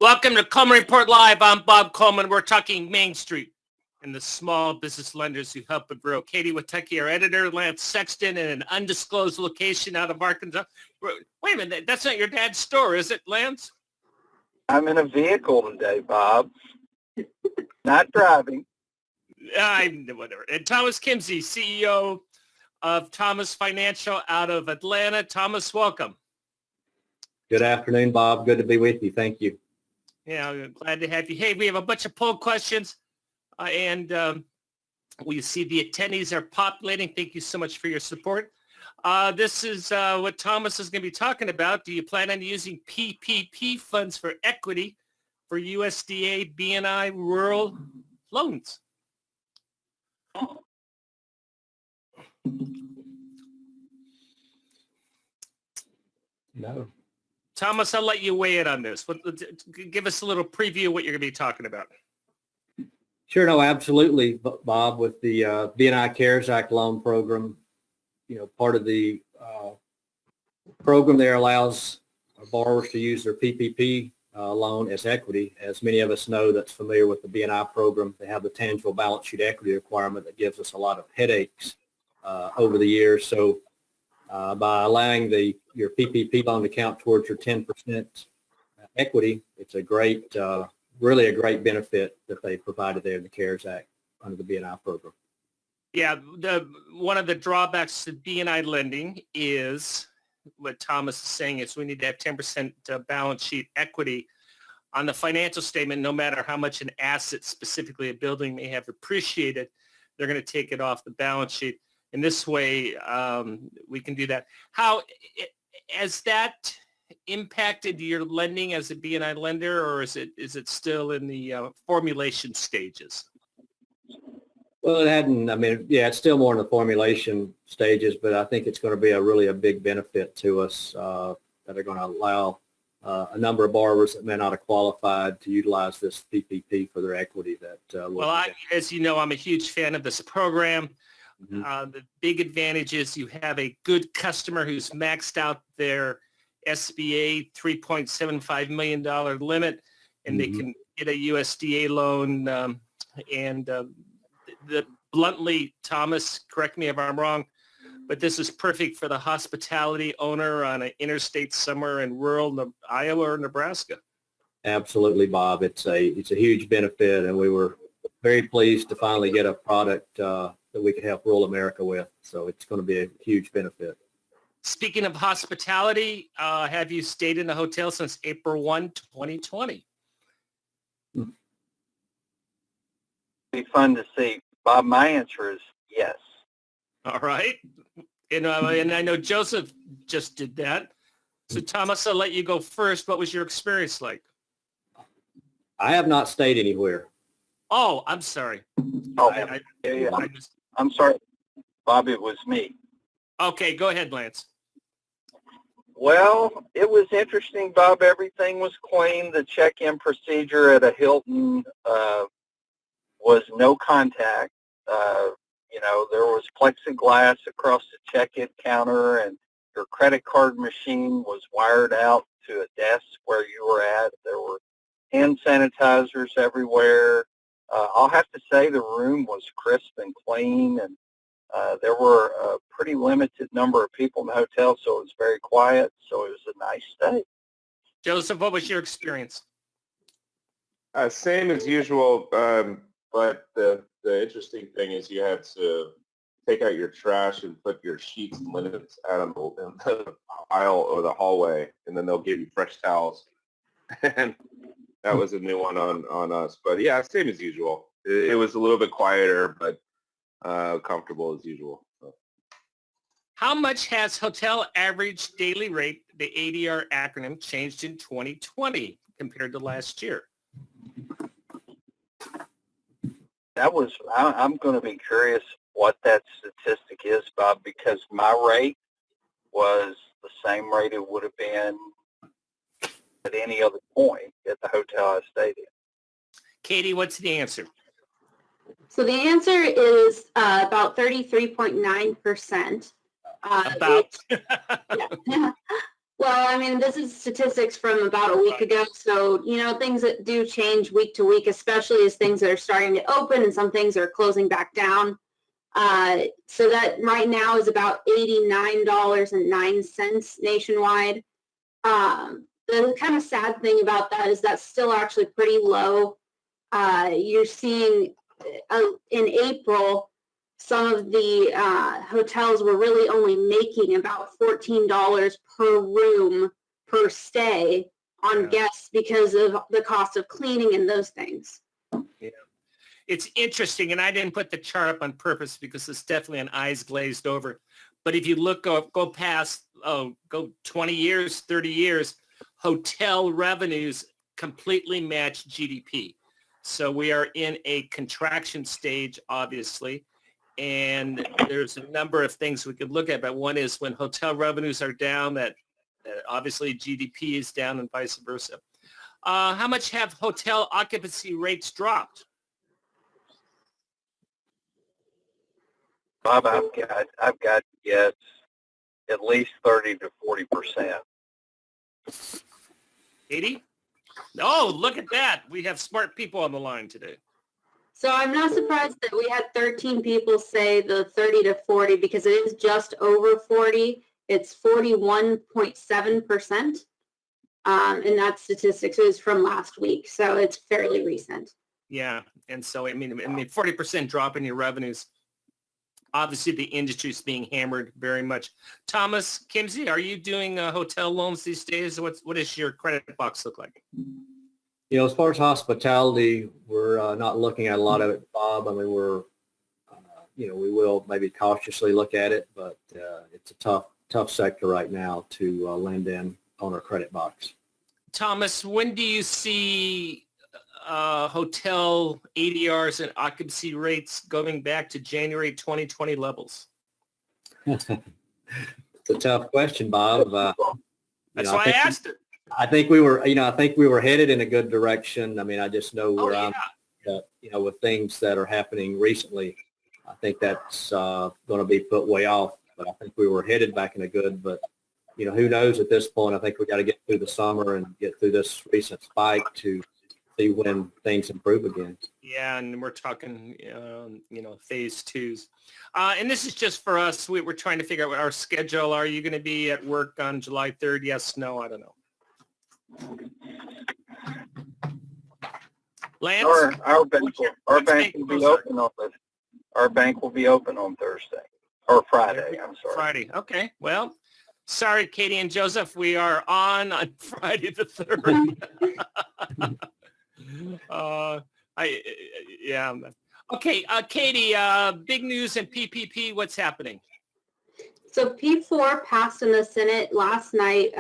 Welcome to Coleman Report Live. I'm Bob Coleman. We're talking Main Street and the small business lenders who help it grow. Katie Witecki, our editor, Lance Sexton, in an undisclosed location out of Arkansas. Wait a minute, that's not your dad's store, is it, Lance? I'm in a vehicle today, Bob. Not driving. Whatever. And Thomas Kimsey, CEO of Thomas Financial out of Atlanta. Thomas, welcome. Good afternoon, Bob. Good to be with you. Thank you. Yeah, I'm glad to have you. Hey, we have a bunch of poll questions, and we see the attendees are populating. Thank you so much for your support. This is what Thomas is going to be talking about. Do you plan on using PPP funds for equity for USDA B&I rural loans? No. Thomas, I'll let you weigh in on this. Give us a little preview of what you're going to be talking about. Sure. No, absolutely, Bob. With the B&I CARES Act loan program, part of the program there allows our borrowers to use their PPP loan as equity. As many of us know that's familiar with the B&I program, they have the tangible balance sheet equity requirement that gives us a lot of headaches over the years. So by allowing your PPP loan to count towards your 10% equity, it's a great, really a great benefit that they provided there in the CARES Act under the B&I program. Yeah, one of the drawbacks to B&I lending is what Thomas is saying is we need to have 10% balance sheet equity on the financial statement. No matter how much an asset, specifically a building, may have appreciated, they're going to take it off the balance sheet. And this way, we can do that. How has that impacted your lending as a B&I lender, or is it still in the formulation stages? Well, it hadn't. I mean, yeah, it's still more in the formulation stages, but I think it's going to be really a big benefit to us that are going to allow a number of borrowers that may not have qualified to utilize this PPP for their equity. As you know, I'm a huge fan of this program. Mm-hmm. The big advantage is you have a good customer who's maxed out their SBA $3.75 million limit, and they can get a USDA loan. Bluntly, Thomas, correct me if I'm wrong, but this is perfect for the hospitality owner on an interstate somewhere in rural Iowa or Nebraska. Absolutely, Bob. It's a huge benefit, and we were very pleased to finally get a product that we could help rural America with. So it's going to be a huge benefit. Speaking of hospitality, have you stayed in a hotel since April 1, 2020? Be fun to see. Bob, my answer is yes. All right. And I know Joseph just did that. So Thomas, I'll let you go first. What was your experience like? I have not stayed anywhere. Oh, I'm sorry. Oh, I'm sorry, Bob, it was me. Okay, go ahead, Lance. Well, it was interesting, Bob. Everything was clean. The check-in procedure at a Hilton was no contact. There was plexiglass across the check-in counter, and your credit card machine was wired out to a desk where you were at. There were hand sanitizers everywhere. I'll have to say the room was crisp and clean, and there were a pretty limited number of people in the hotel, so it was very quiet. So it was a nice stay. Joseph, what was your experience? Same as usual, but the interesting thing is you had to take out your trash and put your sheets and linens out in the aisle or the hallway, and then they'll give you fresh towels. And that was a new one on us. But yeah, same as usual. It was a little bit quieter, but comfortable as usual. So. How much has hotel average daily rate, the ADR acronym, changed in 2020 compared to last year? I'm going to be curious what that statistic is, Bob, because my rate was the same rate it would have been at any other point at the hotel I stayed in. Katie, what's the answer? So the answer is about 33.9%. About? Yeah. Well, I mean, this is statistics from about a week ago, so, things that do change week to week, especially as things that are starting to open and some things are closing back down. So that right now is about $89.09 nationwide. The kind of sad thing about that is that's still actually pretty low. You're seeing in April, some of the hotels were really only making about $14 per room per stay on guests because of the cost of cleaning and those things. Yeah. It's interesting, and I didn't put the chart up on purpose because it's definitely an eyes glazed over. But if you go past, go 20 years, 30 years, hotel revenues completely match GDP. So we are in a contraction stage, obviously. And there's a number of things we could look at, but one is when hotel revenues are down, that obviously GDP is down and vice versa. How much have hotel occupancy rates dropped? Bob, I've got to guess at least 30 to 40%. 80? Oh, look at that. We have smart people on the line today. So I'm not surprised that we had 13 people say the 30 to 40 because it is just over 40. It's 41.7%. And that statistics is from last week. So it's fairly recent. Yeah. And so, I mean, 40% drop in your revenues. Obviously, the industry is being hammered very much. Thomas, Kimsey, are you doing hotel loans these days? What does your credit box look like? As far as hospitality, we're not looking at a lot of it, Bob. I mean, we will maybe cautiously look at it, but it's a tough sector right now to lend in on our credit box. Thomas, when do you see hotel ADRs and occupancy rates going back to January 2020 levels? It's a tough question, Bob. That's why I asked it. I think we were headed in a good direction. I mean, I just know where I'm, with things that are happening recently, I think that's going to be put way off. But I think we were headed back in a good, but who knows at this point? I think we got to get through the summer and get through this recent spike to see when things improve again. Yeah, and we're talking, phase twos. And this is just for us. We're trying to figure out what our schedule. Are you going to be at work on July 3rd? Yes, no, I don't know. Lance? Our bank will be open on Thursday or Friday. I'm sorry. Friday. Okay. Well, sorry, Katie and Joseph. We are on Friday the 3rd. Okay, Katie, big news in PPP. What's happening? So P4 passed in the Senate last night,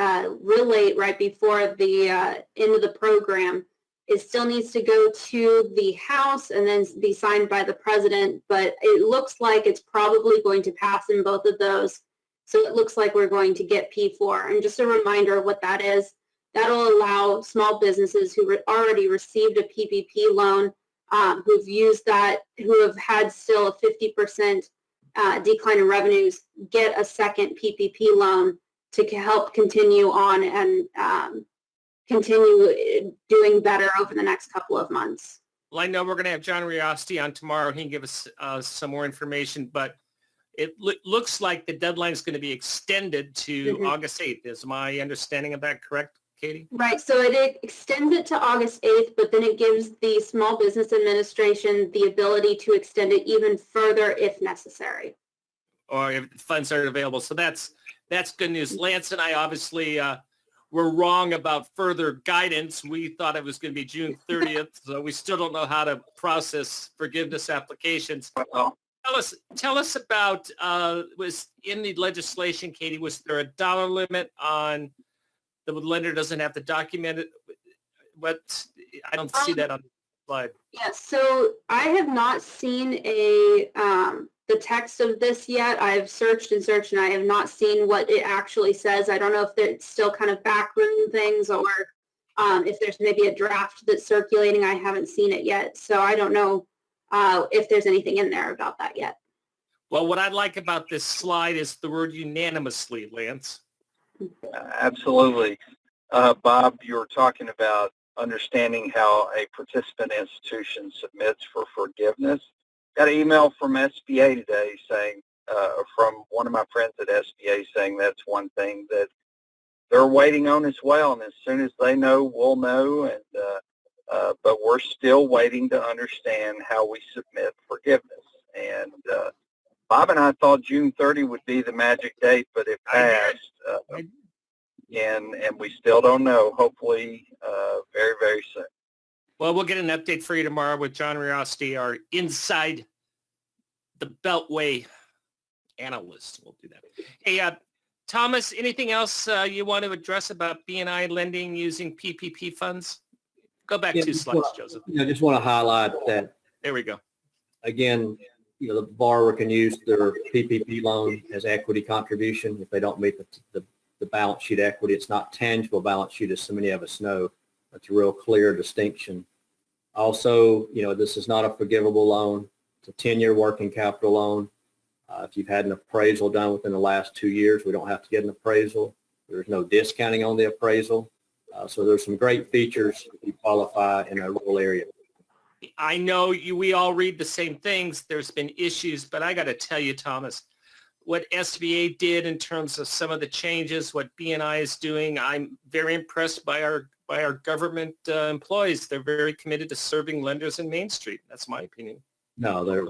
real late, right before the end of the program. It still needs to go to the House and then be signed by the president, but it looks like it's probably going to pass in both of those. So it looks like we're going to get P4. And just a reminder of what that is, that'll allow small businesses who already received a PPP loan, who've used that, who have had still a 50% decline in revenues, get a second PPP loan to help continue on and continue doing better over the next couple of months. Well, I know we're going to have John Riosti on tomorrow. He can give us some more information, but it looks like the deadline is going to be extended to August 8th. Is my understanding of that correct, Katie? Right. So it extends it to August 8th, but then it gives the Small Business Administration the ability to extend it even further if necessary. Or if funds aren't available. So that's good news. Lance and I obviously were wrong about further guidance. We thought it was going to be June 30th, so we still don't know how to process forgiveness applications. Tell us about, was in the legislation, Katie, was there a dollar limit on the lender doesn't have to document it? I don't see that on the slide. Yeah, so I have not seen the text of this yet. I've searched and searched and I have not seen what it actually says. I don't know if it's still kind of backroom things or if there's maybe a draft that's circulating. I haven't seen it yet. So I don't know if there's anything in there about that yet. Well, what I like about this slide is the word unanimously, Lance. Absolutely. Bob, you were talking about understanding how a participant institution submits for forgiveness. Got an email from SBA today saying, from one of my friends at SBA saying that's one thing that they're waiting on as well. And as soon as they know, we'll know. And but we're still waiting to understand how we submit forgiveness. And Bob and I thought June 30 would be the magic date, but it passed. And we still don't know. Hopefully, very, very soon. Well, we'll get an update for you tomorrow with John Riosty, our inside the Beltway analyst. We'll do that. Hey, Thomas, anything else you want to address about BNI lending using PPP funds? Go back 2 slides, Joseph. I just want to highlight that, There we go. again, the borrower can use their PPP loan as equity contribution if they don't meet the balance sheet equity. It's not tangible balance sheet, as so many of us know. That's a real clear distinction. Also, this is not a forgivable loan. It's a 10-year working capital loan. If you've had an appraisal done within the last 2 years, we don't have to get an appraisal. There's no discounting on the appraisal. So there's some great features if you qualify in a rural area. I know we all read the same things. There's been issues, but I got to tell you, Thomas, what SBA did in terms of some of the changes, what BNI is doing, I'm very impressed by our government employees. They're very committed to serving lenders in Main Street. That's my opinion. No, they're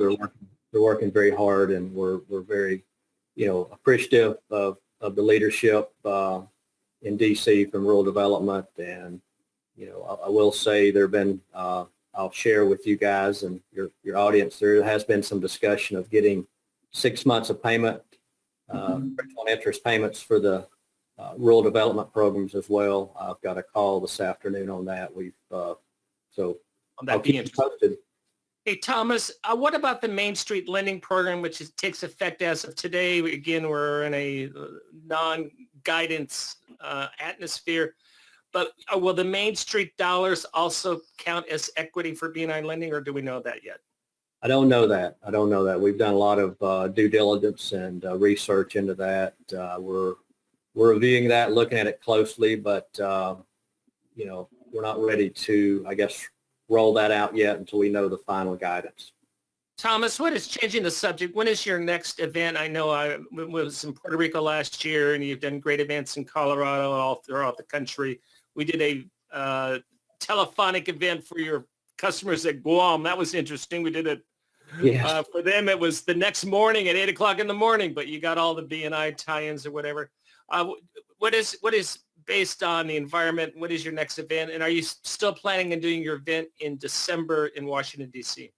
working very hard, and we're very, appreciative of the leadership in DC from rural development. And, I will say there have been, I'll share with you guys and your audience, there has been some discussion of getting 6 months of payment, principal and interest payments for the rural development programs as well. I've got a call this afternoon on that. So On that I'll keep you posted. Hey, Thomas, what about the Main Street Lending Program, which takes effect as of today? Again, we're in a non-guidance atmosphere, but will the Main Street dollars also count as equity for BNI lending, or do we know that yet? I don't know that. We've done a lot of due diligence and research into that. We're reviewing that, looking at it closely, but we're not ready to, I guess, roll that out yet until we know the final guidance. Thomas, what is changing the subject? When is your next event? I know I was in Puerto Rico last year, and you've done great events in Colorado and all throughout the country. We did a telephonic event for your customers at Guam. That was interesting. We did it. Yes. For them, it was the next morning at 8 o'clock in the morning, but you got all the BNI tie-ins or whatever. What is based on the environment? What is your next event? And are you still planning on doing your event in December in Washington, D.C.?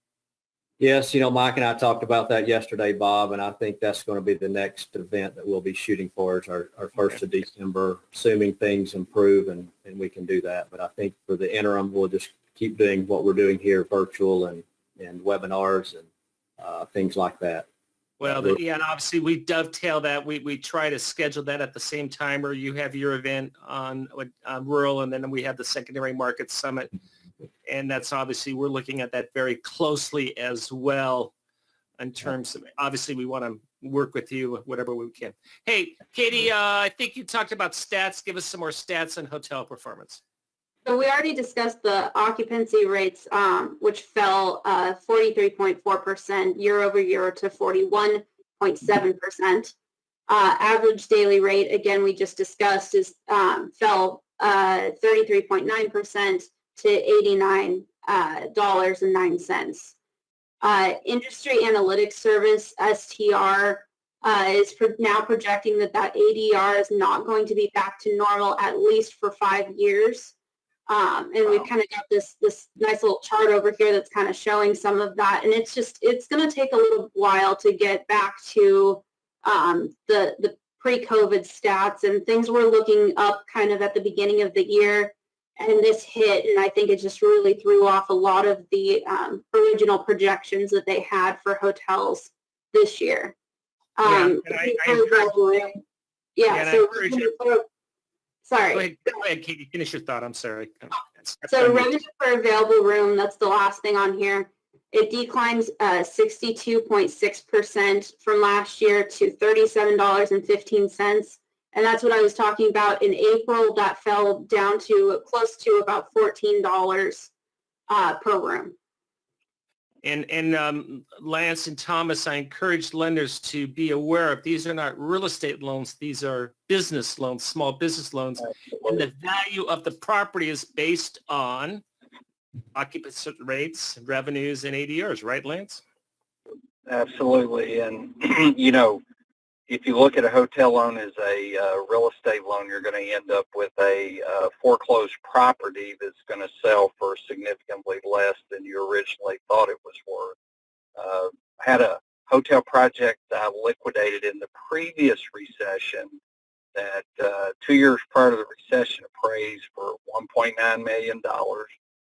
Yes, Mike and I talked about that yesterday, Bob, and I think that's going to be the next event that we'll be shooting for is our 1st of December, assuming things improve and we can do that. But I think for the interim, we'll just keep doing what we're doing here, virtual and webinars and things like that. Well, and obviously we dovetail that. We try to schedule that at the same time, or you have your event on rural, and then we have the secondary market summit. And that's obviously, we're looking at that very closely as well in terms of, obviously we want to work with you whatever we can. Hey, Katie, I think you talked about stats. Give us some more stats on hotel performance. So we already discussed the occupancy rates, which fell 43.4% year over year to 41.7%. Average daily rate, again, we just discussed, fell 33.9% to $89.09. Industry Analytics Service, STR, is now projecting that ADR is not going to be back to normal at least for 5 years. And we've kind of got this nice little chart over here that's kind of showing some of that. And it's going to take a little while to get back to the pre-COVID stats, and things were looking up kind of at the beginning of the year. And this hit, and I think it just really threw off a lot of the original projections that they had for hotels this year. Sorry. Go ahead, Katie. Finish your thought. I'm sorry. So revenue per available room, that's the last thing on here. It declines 62.6% from last year to $37.15. And that's what I was talking about. In April, that fell down to close to about $14 per room. And Lance and Thomas, I encourage lenders to be aware of these are not real estate loans. These are business loans, small business loans. And the value of the property is based on occupancy rates, revenues, and ADRs, right, Lance? Absolutely. And, if you look at a hotel loan as a real estate loan, you're going to end up with a foreclosed property that's going to sell for significantly less than you originally thought it was worth. I had a hotel project I liquidated in the previous recession that 2 years prior to the recession appraised for $1.9 million.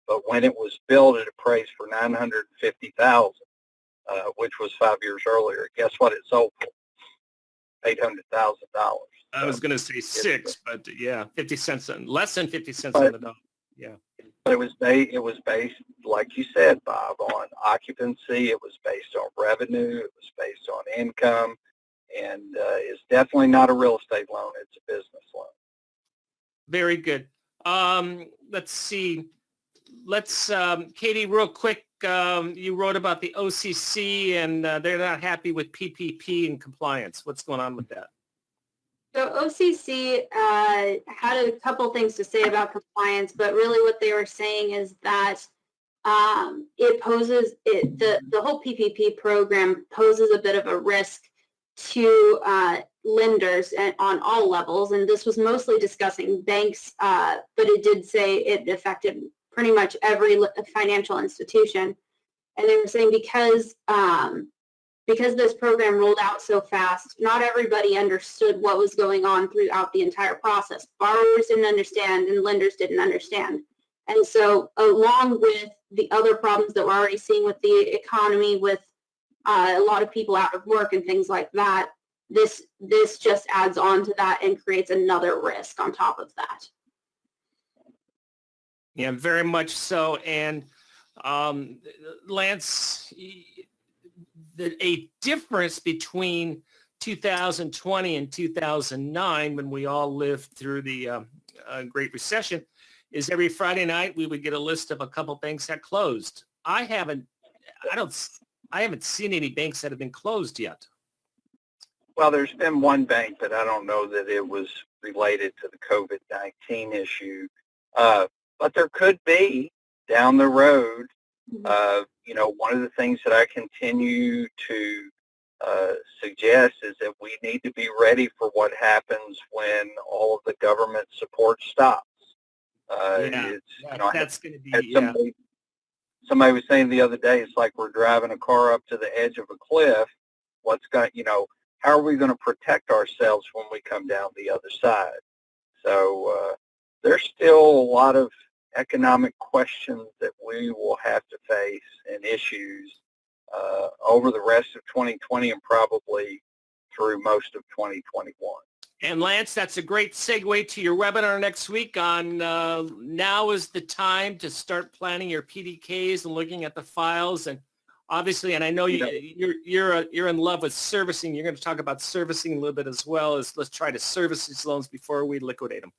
But when it was built, it appraised for $950,000, which was 5 years earlier. Guess what it sold for? $800,000. I was going to say six, but yeah, 50 cents, less than 50 cents on the dollar. Yeah. But it was based, like you said, Bob, on occupancy. It was based on revenue. It was based on income, and it's definitely not a real estate loan. It's a business loan. Very good. Let's see. Katie, real quick, you wrote about the OCC and they're not happy with PPP and compliance. What's going on with that? So OCC had a couple things to say about compliance, but really what they were saying is that it poses, the whole PPP program poses a bit of a risk to lenders on all levels. And this was mostly discussing banks, but it did say it affected pretty much every financial institution. And they were saying because this program rolled out so fast, not everybody understood what was going on throughout the entire process. Borrowers didn't understand and lenders didn't understand. And so along with the other problems that we're already seeing with the economy, with a lot of people out of work and things like that, this just adds on to that and creates another risk on top of that. Yeah, very much so. And Lance, a difference between 2020 and 2009, when we all lived through the Great Recession, is every Friday night we would get a list of a couple banks that closed. I haven't seen any banks that have been closed yet. Well, there's been one bank, but I don't know that it was related to the COVID-19 issue. But there could be down the road. One of the things that I continue to suggest is that we need to be ready for what happens when all of the government support stops. That's going to be, somebody was saying the other day, it's like we're driving a car up to the edge of a cliff. How are we going to protect ourselves when we come down the other side? So there's still a lot of economic questions that we will have to face and issues over the rest of 2020 and probably through most of 2021. And Lance, that's a great segue to your webinar next week on now is the time to start planning your PDKs and looking at the files. And obviously, and I know you're in love with servicing. You're going to talk about servicing a little bit as well as let's try to service these loans before we liquidate them.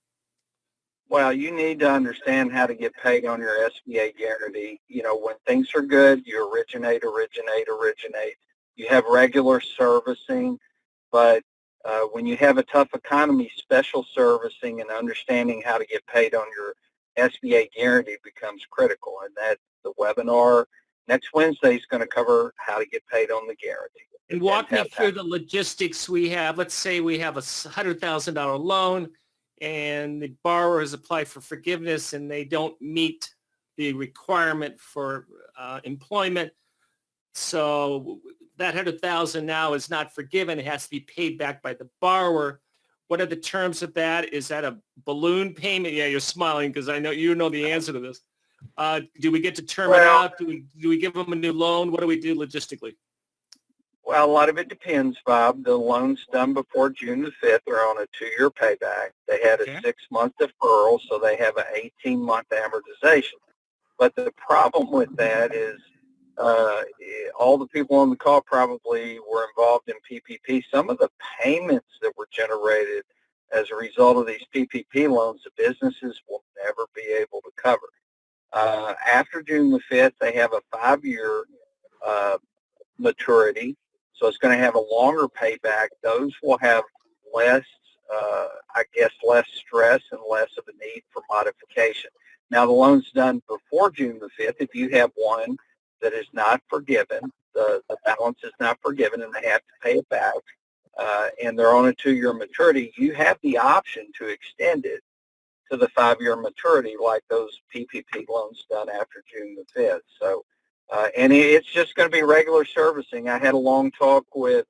Well, you need to understand how to get paid on your SBA guarantee. When things are good, you originate. You have regular servicing, but when you have a tough economy, special servicing and understanding how to get paid on your SBA guarantee becomes critical. And that the webinar next Wednesday is going to cover how to get paid on the guarantee. And walk me through the logistics we have. Let's say we have a $100,000 loan and the borrower has applied for forgiveness and they don't meet the requirement for employment. So that $100,000 now is not forgiven. It has to be paid back by the borrower. What are the terms of that? Is that a balloon payment? Yeah, you're smiling because I know you know the answer to this. Do we get to term it out? Do we give them a new loan? What do we do logistically? Well, a lot of it depends, Bob. The loans done before June the 5th are on a 2-year payback. They had a 6-month deferral, so they have an 18-month amortization. But the problem with that is all the people on the call probably were involved in PPP. Some of the payments that were generated as a result of these PPP loans, the businesses will never be able to cover. After June the 5th, they have a 5-year maturity, so it's going to have a longer payback. Those will have less, less stress and less of a need for modification. Now, the loans done before June the 5th, if you have one that is not forgiven, the balance is not forgiven and they have to pay it back, and they're on a 2-year maturity, you have the option to extend it to the 5-year maturity like those PPP loans done after June the 5th. So, and it's just going to be regular servicing. I had a long talk with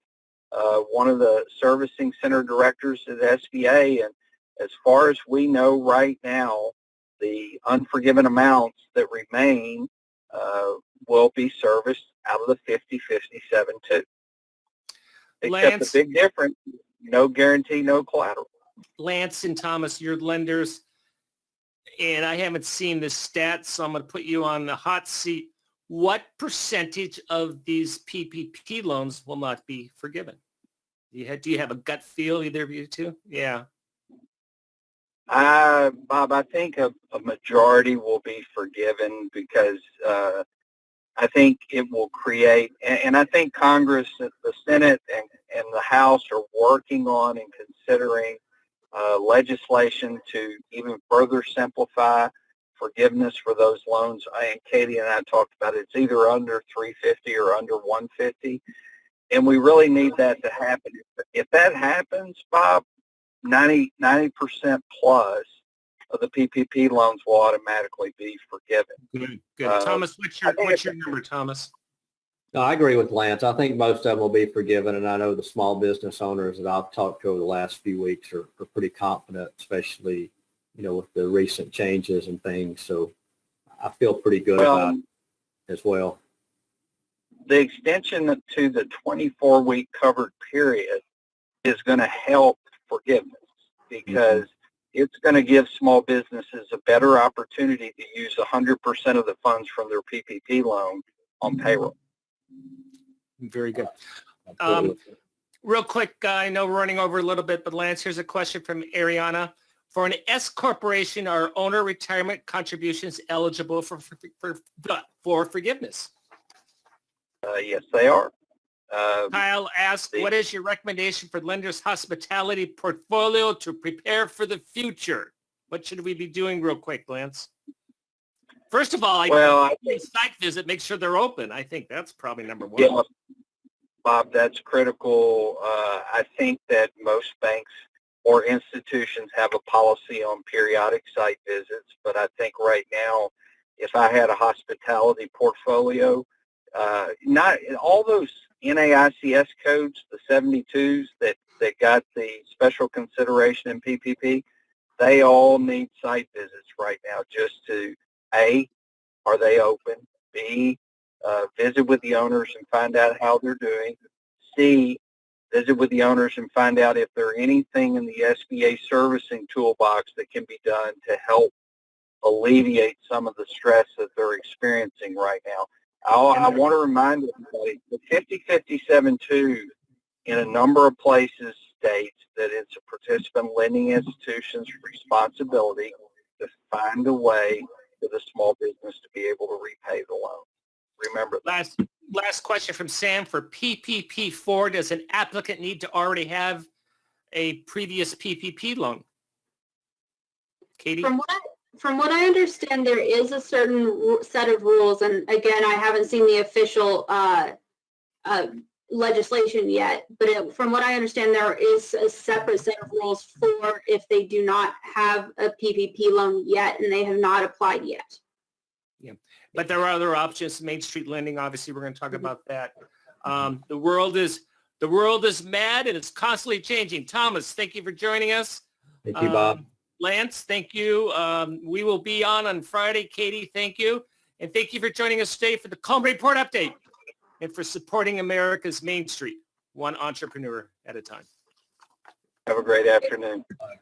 one of the servicing center directors at SBA, and as far as we know right now, the unforgiven amounts that remain will be serviced out of the 50-57-2. Except Lance, the big difference, no guarantee, no collateral. Lance and Thomas, your lenders, and I haven't seen the stats, so I'm going to put you on the hot seat. What percentage of these PPP loans will not be forgiven? Do you have a gut feel, either of you two? Yeah. Bob, I think a majority will be forgiven because I think it will create, and I think Congress, the Senate, and the House are working on and considering legislation to even further simplify forgiveness for those loans. And Katie and I talked about it. It's either under 350 or under 150, and we really need that to happen. If that happens, Bob, 90% plus of the PPP loans will automatically be forgiven. Good. Thomas, what's your number, Thomas? No, I agree with Lance. I think most of them will be forgiven, and I know the small business owners that I've talked to over the last few weeks are pretty confident, especially, with the recent changes and things. So I feel pretty good about it as well. The extension to the 24-week covered period is going to help forgiveness because it's going to give small businesses a better opportunity to use 100% of the funds from their PPP loan on payroll. Very good. Real quick, I know we're running over a little bit, but Lance, here's a question from Ariana. For an S corporation, are owner retirement contributions eligible for forgiveness? Yes, they are. Kyle asked, what is your recommendation for lenders' hospitality portfolio to prepare for the future? What should we be doing real quick, Lance? First of all, I think site visit, make sure they're open. I think that's probably number one. Yeah, Bob, that's critical. I think that most banks or institutions have a policy on periodic site visits, but I think right now, if I had a hospitality portfolio, not all those NAICS codes, the 72s that got the special consideration in PPP, they all need site visits right now just to, A, are they open? B, visit with the owners and find out how they're doing. C, visit with the owners and find out if there's anything in the SBA servicing toolbox that can be done to help alleviate some of the stress that they're experiencing right now. I want to remind everybody, the 50-57-2 in a number of places states that it's a participant lending institution's responsibility to find a way for the small business to be able to repay the loan. Remember that. Last question from Sam. For PPP4, does an applicant need to already have a previous PPP loan? Katie? From what I understand, there is a certain set of rules, and again, I haven't seen the official legislation yet, but from what I understand, there is a separate set of rules for if they do not have a PPP loan yet and they have not applied yet. Yeah, but there are other options. Main Street lending, obviously, we're going to talk about that. The world is mad and it's constantly changing. Thomas, thank you for joining us. Thank you, Bob. Lance, thank you. We will be on Friday. Katie, thank you. And thank you for joining us today for the Coleman Report Update and for supporting America's Main Street, one entrepreneur at a time. Have a great afternoon. Bye.